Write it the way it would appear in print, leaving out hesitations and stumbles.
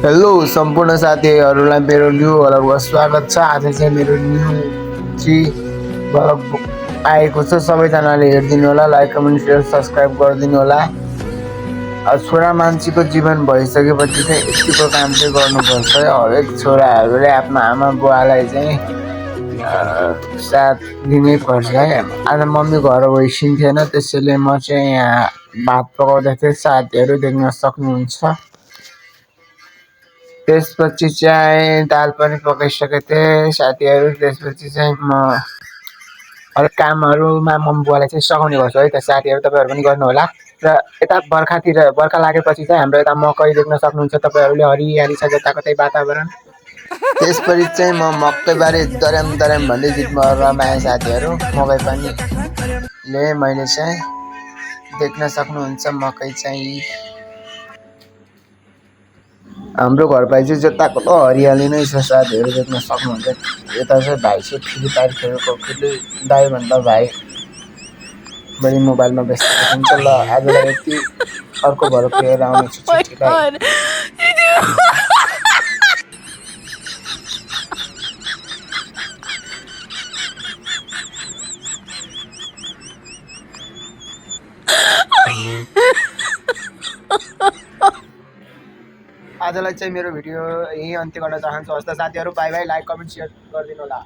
Hello सम्पूर्ण साथीहरूलाई मेरो न्यू भ्लगमा स्वागत छ। आज चाहिँ मेरो न्यू 3 भ्लग आएको छ। सबैजनाले हेरिदिनु होला, लाइक कमेन्ट शेयर सब्सक्राइब गरिदिनु होला। छोरा मान्छेको जीवन भइसकेपछि चाहिँ यतिको काम चाहिँ गर्नुपर्छ। हरेक छोराहरूले आफ्नो आमा बुवालाई चाहिँ साथ दिनै पर्छ है। आज मम्मी घर गइसिन्थेन, त्यसैले म चाहिँ यहाँ भात पकाउँदै थिएँ, साथीहरू देख्न सक्नुहुन्छ। त्यसपछि चाहिँ दाल पनि पकाइसकेको थिएँ साथीहरू। त्यसपछि चाहिँ म अलिक कामहरूमा मम्मी बुवालाई चाहिँ सघाउने गर्छु है त साथीहरू, तपाईँहरू पनि गर्नु होला। र यता बर्खा लागेपछि चाहिँ हाम्रो यता मकै देख्न सक्नुहुन्छ तपाईँहरूले, हरियाली छ जताकतै वातावरण। त्यसपछि चाहिँ म मकैबारी दर्याम दर्याम भन्दै गीतमा रमाएँ साथीहरू। मकै पनि मैले चाहिँ देख्न सक्नुहुन्छ मकै चाहिँ हाम्रो घर भाइ चाहिँ जताको त हरियाली नै छ साथीहरू, देख्न सक्नुहुन्छ। यता चाहिँ भाइ चाहिँ फ्री फायर खेलेको, फेरि दाइभन्दा भाइ बढी मोबाइलमा व्यस्त हुन्छ। ल आजलाई यति, अर्को भरको हेरेर आउनेछु। आजलाई चाहिँ मेरो भिडियो यही अन्त्य गर्न चाहन्छु। हस्त साथीहरू, by by, like comment share गरिदिनु होला।